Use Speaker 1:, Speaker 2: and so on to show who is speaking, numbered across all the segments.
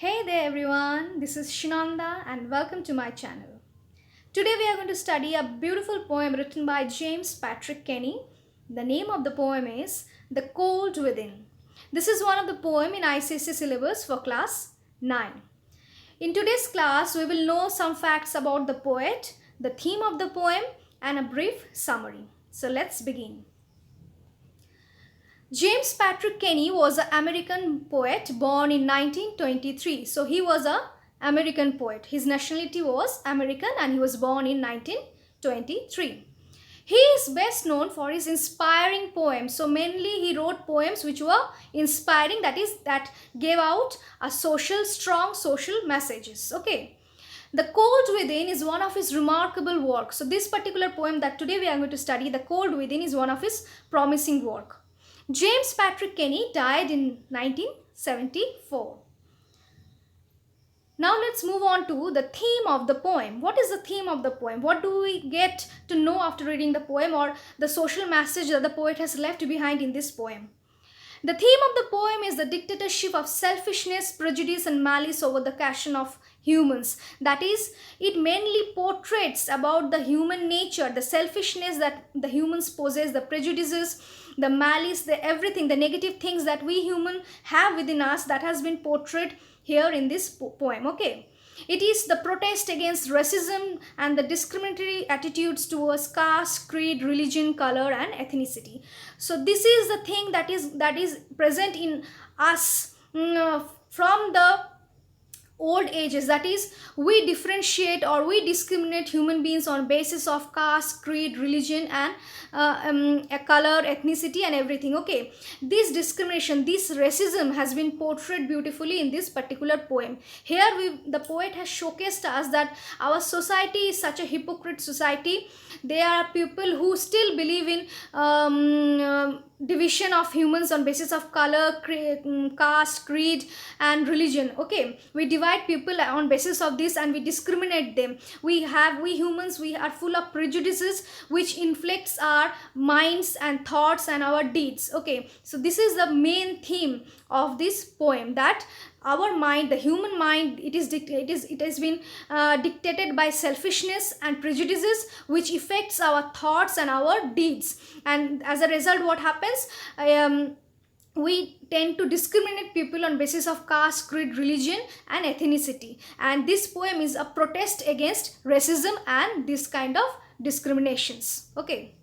Speaker 1: Hey there everyone, this is Sunanda and welcome to my channel. Today we are going to study a beautiful poem written by James Patrick Kenny. The name of the poem is The Cold Within. This is one of the poem in ICSE syllabus for class 9. In today's class we will know some facts about the poet, the theme of the poem and a brief summary. So let's begin. James Patrick Kenny was an American poet born in 1923. So he was an American poet. His nationality was American and he was born in 1923. He is best known for his inspiring poems. So mainly he wrote poems which were inspiring, that gave out a strong social messages. Okay. The Cold Within is one of his remarkable works. So this particular poem that today we are going to study, The Cold Within, is one of his promising work. James Patrick Kenny died in 1974. Now let's move on to the theme of the poem. What is the theme of the poem? What do we get to know after reading the poem, or the social message that the poet has left behind in this poem? The theme of the poem is the dictatorship of selfishness, prejudice and malice over the creation of humans. That is, it mainly portrays about the human nature, the selfishness that the humans possess, the prejudices, the malice, everything, the negative things that we human have within us, that has been portrayed here in this poem. Okay. It is the protest against racism and the discriminatory attitudes towards caste, creed, religion, color and ethnicity. So this is the thing that is present in us from the old ages. That is, we differentiate or we discriminate human beings on basis of caste, creed, religion and color, ethnicity and everything. Okay, this discrimination, this racism has been portrayed beautifully in this particular poem. Here the poet has showcased us that our society is such a hypocrite society. There are people who still believe in division of humans on basis of color, caste, creed and religion. Okay, we divide people on basis of this and we discriminate them. We humans, we are full of prejudices which inflicts our minds and thoughts and our deeds. Okay, so this is the main theme of this poem, that our mind, the human mind, it has been dictated by selfishness and prejudices which affects our thoughts and our deeds, and as a result what happens, we tend to discriminate people on basis of caste, creed, religion and ethnicity. And this poem is a protest against racism and this kind of discriminations. Okay.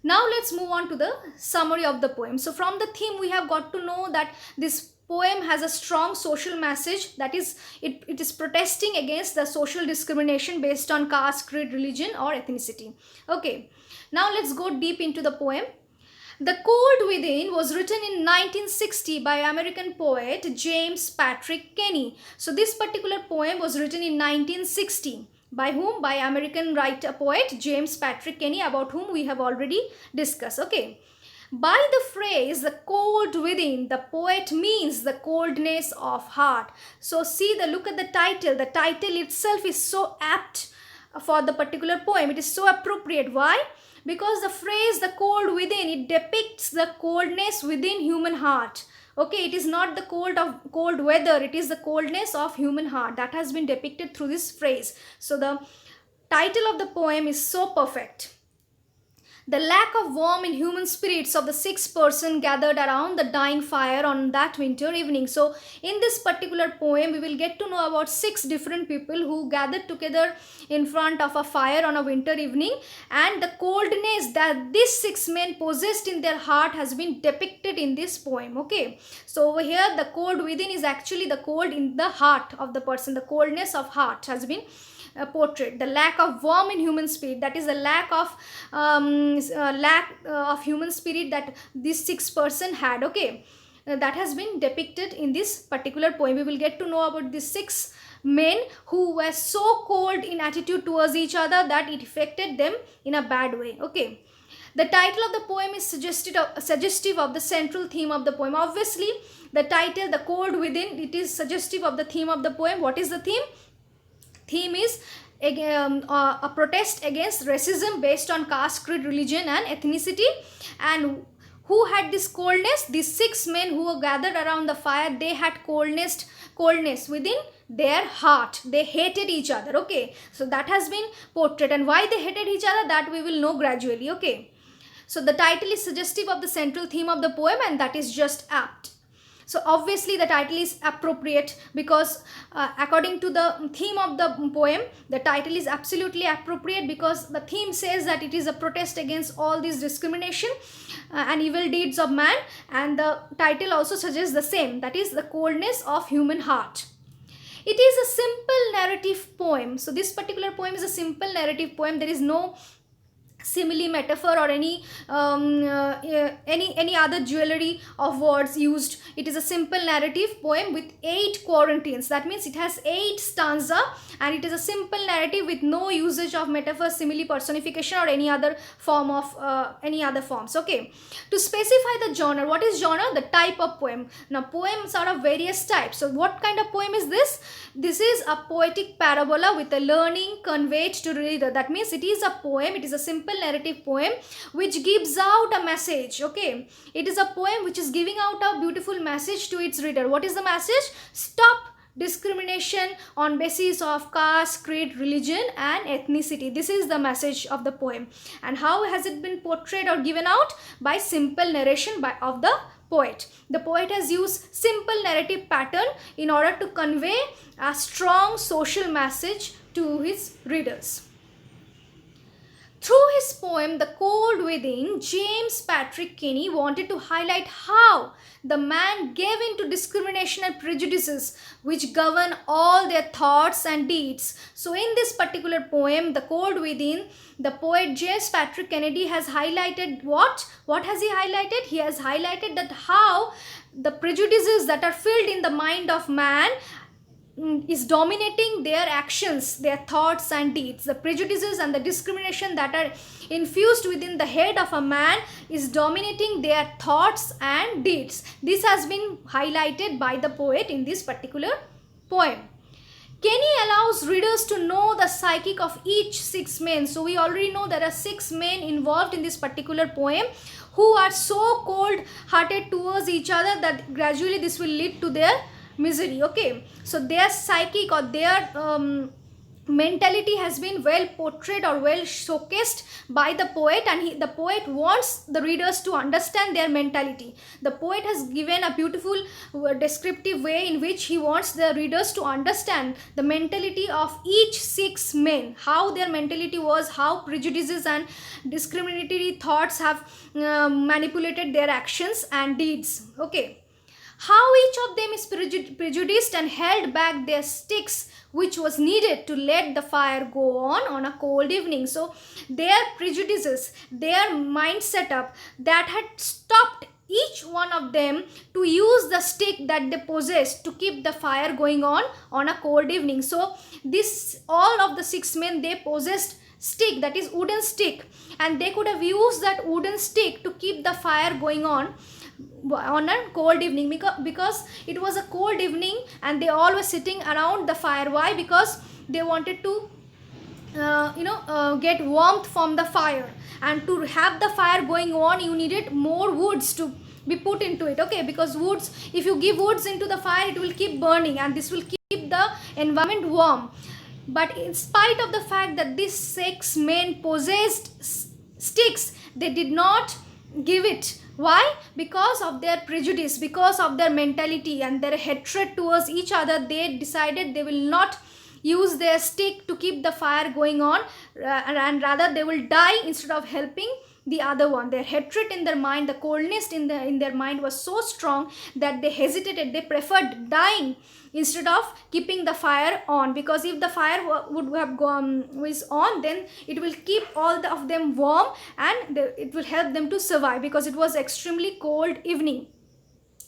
Speaker 1: Now let's move on to the summary of the poem. So from the theme we have got to know that this poem has a strong social message, that is, it is protesting against the social discrimination based on caste, creed, religion or ethnicity. Okay, now let's go deep into the poem. The Cold Within was written in 1960 by American poet James Patrick Kenny. So this particular poem was written in 1960. By whom? By American writer poet James Patrick Kenny, about whom we have already discussed. Okay. By the phrase the cold within, the poet means the coldness of heart. So look at the title. The title itself is so apt for the particular poem. It is so appropriate. Why? Because the phrase the cold within, it depicts the coldness within human heart. Okay, it is not the cold weather, it is the coldness of human heart that has been depicted through this phrase. So the title of the poem is so perfect. The lack of warmth in human spirits of the 6 persons gathered around the dying fire on that winter evening. So in this particular poem we will get to know about 6 different people who gathered together in front of a fire on a winter evening, and the coldness that these 6 men possessed in their heart has been depicted in this poem. Okay, so over here the cold within is actually the cold in the heart of the person. The coldness of heart has been portrait. The lack of warmth in human spirit, that is the lack of human spirit that these 6 persons had. Okay, that has been depicted in this particular poem. We will get to know about these 6 men who were so cold in attitude towards each other that it affected them in a bad way. Okay, the title of the poem is suggestive of the central theme of the poem. Obviously the title, The Cold Within, it is suggestive of the theme of the poem. What is the theme? Theme is a protest against racism based on caste, creed, religion and ethnicity. And Who had this coldness? These 6 men who were gathered around the fire, they had coldness within their heart. They hated each other. Okay, so that has been portrayed, and why they hated each other, that we will know gradually. Okay, so the title is suggestive of the central theme of the poem, and that is just apt. So obviously the title is appropriate because according to the theme of the poem, the title is absolutely appropriate because the theme says that it is a protest against all this discrimination and evil deeds of man, and the title also suggests the same, that is the coldness of human heart. It is a simple narrative poem. So this particular poem is a simple narrative poem. There is no simile, metaphor, or any other jewelry of words used. It is a simple narrative poem with 8 quarantines. That means it has 8 stanza, and it is a simple narrative with no usage of metaphor, simile, personification, or any other form of any other forms. Okay, to specify the genre, what is genre? The type of poem. Now poems are of various types. So what kind of poem is this? This is a poetic parabola with a learning conveyed to the reader. That means it is a poem, it is a simple narrative poem which gives out a message. Okay, it is a poem which is giving out a beautiful message to its reader. What is the message? Stop discrimination on basis of caste, creed, religion, and ethnicity. This is the message of the poem. And how has it been portrayed or given out? By simple narration of the poet. The poet has used simple narrative pattern in order to convey a strong social message to his readers. Through his poem, The Cold Within, James Patrick Kinney wanted to highlight how the man gave in to discrimination and prejudices which govern all their thoughts and deeds. So in this particular poem, The Cold Within, the poet James Patrick Kennedy has highlighted what? What has he highlighted? He has highlighted that how the prejudices that are filled in the mind of man is dominating their actions, their thoughts and deeds. The prejudices and the discrimination that are infused within the head of a man is dominating their thoughts and deeds. This has been highlighted by the poet in this particular poem. Kenny allows readers to know the psychic of each 6 men. So we already know there are 6 men involved in this particular poem who are so cold-hearted towards each other that gradually this will lead to their misery. Okay, so their psychic or their mentality has been well portrayed or well showcased by the poet, and the poet wants the readers to understand their mentality. The poet has given a beautiful descriptive way in which he wants the readers to understand the mentality of each 6 men, how their mentality was, how prejudices and discriminatory thoughts have manipulated their actions and deeds. Okay, how each of them is prejudiced and held back their sticks which was needed to let the fire go on a cold evening. So their prejudices, their mind setup that had stopped each one of them to use the stick that they possessed to keep the fire going on a cold evening. So this, all of the 6 men, they possessed stick, that is wooden stick, and they could have used that wooden stick to keep the fire going on a cold evening, because it was a cold evening and they all were sitting around the fire. Why? Because they wanted to get warmth from the fire, and to have the fire going on you needed more woods to be put into it. Okay, because woods, if you give woods into the fire, it will keep burning and this will keep the environment warm. But in spite of the fact that these 6 men possessed sticks, they did not give it. Why? Because of their prejudice, because of their mentality and their hatred towards each other. They decided they will not use their stick to keep the fire going on, and rather they will die instead of helping the other one. Their hatred in their mind, the coldness in their mind was so strong that they hesitated. They preferred dying instead of keeping the fire on, because if the fire would have was on, then it will keep all of them warm and it will help them to survive, because it was extremely cold evening.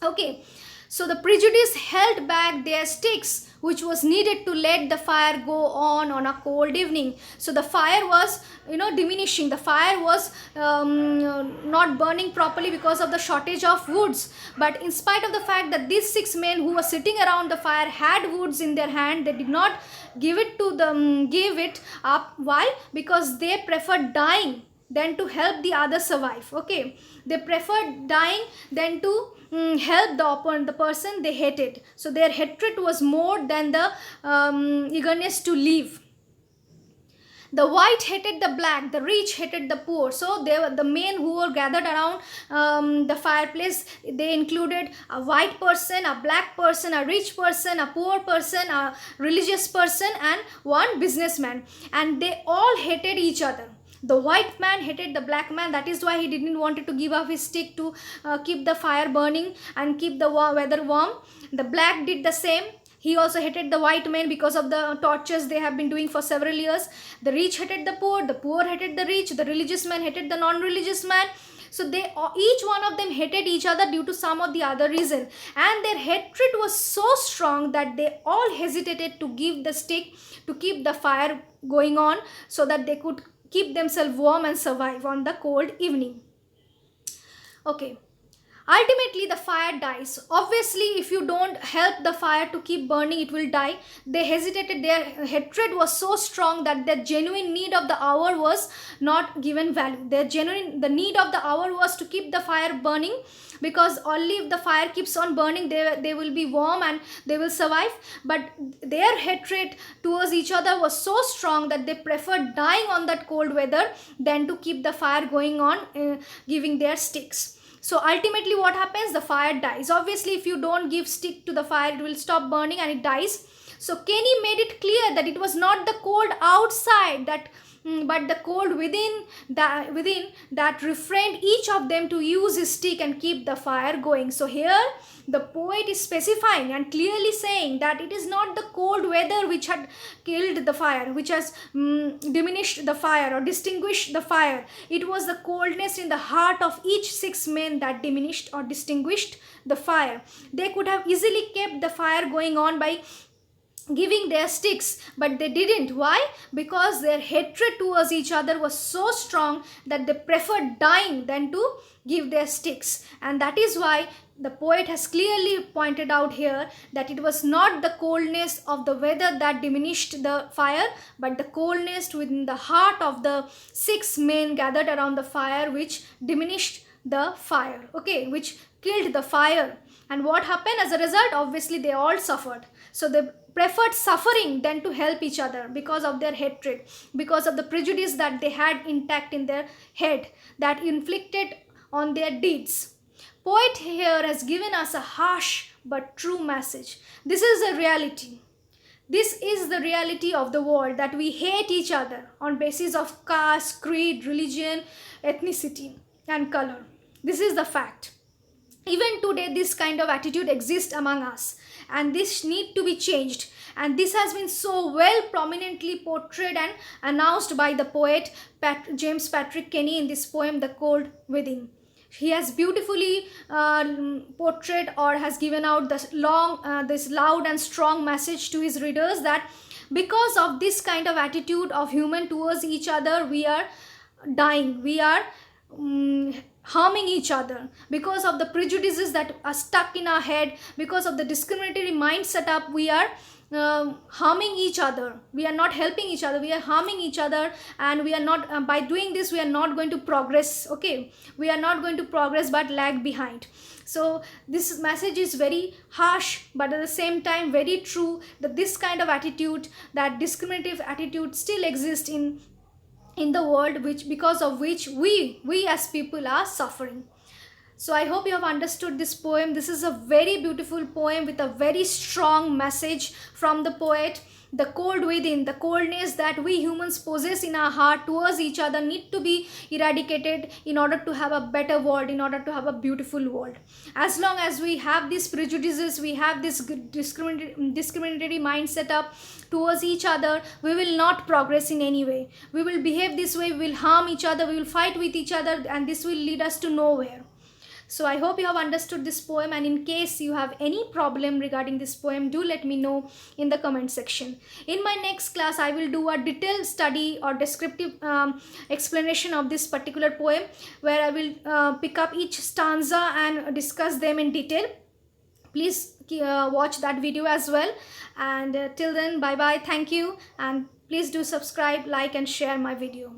Speaker 1: Okay, so the prejudice held back their sticks which was needed to let the fire go on a cold evening. So the fire was diminishing. The fire was not burning properly because of the shortage of woods. But in spite of the fact that these 6 men who were sitting around the fire had woods in their hand, they did not give it up. Why? Because they preferred dying than to help the other survive. Okay, they preferred dying than to help the opponent, the person they hated. So their hatred was more than the eagerness to live. The white hated the black, the rich hated the poor. So they were the men who were gathered around the fireplace. They included a white person, a black person, a rich person, a poor person, a religious person, and one businessman. And they all hated each other. The white man hated the black man. That is why he didn't want to give up his stick to keep the fire burning and keep the weather warm. The black did the same. He also hated the white men because of the tortures they have been doing for several years. The rich hated the poor hated the rich, the religious man hated the non-religious man. So they each one of them hated each other due to some or the other reason. And their hatred was so strong that they all hesitated to give the stick to keep the fire going on so that they could keep themselves warm and survive on the cold evening. Okay. Ultimately, the fire dies. Obviously, if you don't help the fire to keep burning, it will die. They hesitated. Their hatred was so strong that their genuine need of the hour was not given value. The need of the hour was to keep the fire burning, because only if the fire keeps on burning, they will be warm and they will survive. But their hatred towards each other was so strong that they preferred dying on that cold weather than to keep the fire going on, giving their sticks. So ultimately what happens? The fire dies. Obviously, if you don't give stick to the fire, it will stop burning and it dies. So KINNEY made it clear that it was not the cold outside but the cold within that refrained each of them to use his stick and keep the fire going. So here the poet is specifying and clearly saying that it is not the cold weather which had killed the fire, which has diminished the fire or distinguished the fire. It was the coldness in the heart of each 6 men that diminished or distinguished the fire. They could have easily kept the fire going on by giving their sticks, but they didn't. Why? Because their hatred towards each other was so strong that they preferred dying than to give their sticks. And that is why the poet has clearly pointed out here that it was not the coldness of the weather that diminished the fire, but the coldness within the heart of the 6 men gathered around the fire which diminished the fire, okay, which killed the fire. And what happened as a result? Obviously, they all suffered. So they preferred suffering than to help each other because of their hatred, because of the prejudice that they had intact in their head that inflicted on their deeds. Poet here has given us a harsh but true message. This is a reality. This is the reality of the world, that we hate each other on basis of caste, creed, religion, ethnicity, and color. This is the fact. Even today, this kind of attitude exists among us, and this need to be changed. And this has been so well prominently portrayed and announced by the poet James Patrick Kenny in this poem, The Cold Within. He has beautifully portrayed or has given out this loud and strong message to his readers that because of this kind of attitude of human towards each other, we are dying, we are harming each other because of the prejudices that are stuck in our head, because of the discriminatory mind set up. We are harming each other. We are not helping each other. We are harming each other, and we are not, by doing this, we are not going to progress. Okay, we are not going to progress but lag behind. So this message is very harsh, but at the same time very true, that this kind of attitude, that discriminative attitude, still exists in the world, because of which we as people are suffering. So I hope you have understood this poem. This is a very beautiful poem with a very strong message from the poet. The cold within, the coldness that we humans possess in our heart towards each other, need to be eradicated in order to have a better world, in order to have a beautiful world. As long as we have these prejudices, we have this discriminatory mindset up towards each other, we will not progress in any way. We will behave this way, we will harm each other, we will fight with each other, and this will lead us to nowhere. So I hope you have understood this poem, and in case you have any problem regarding this poem, do let me know in the comment section. In my next class, I will do a detailed study or descriptive explanation of this particular poem, where I will pick up each stanza and discuss them in detail. Please watch that video as well. And till then, bye bye, thank you, and please do subscribe, like, and share my video.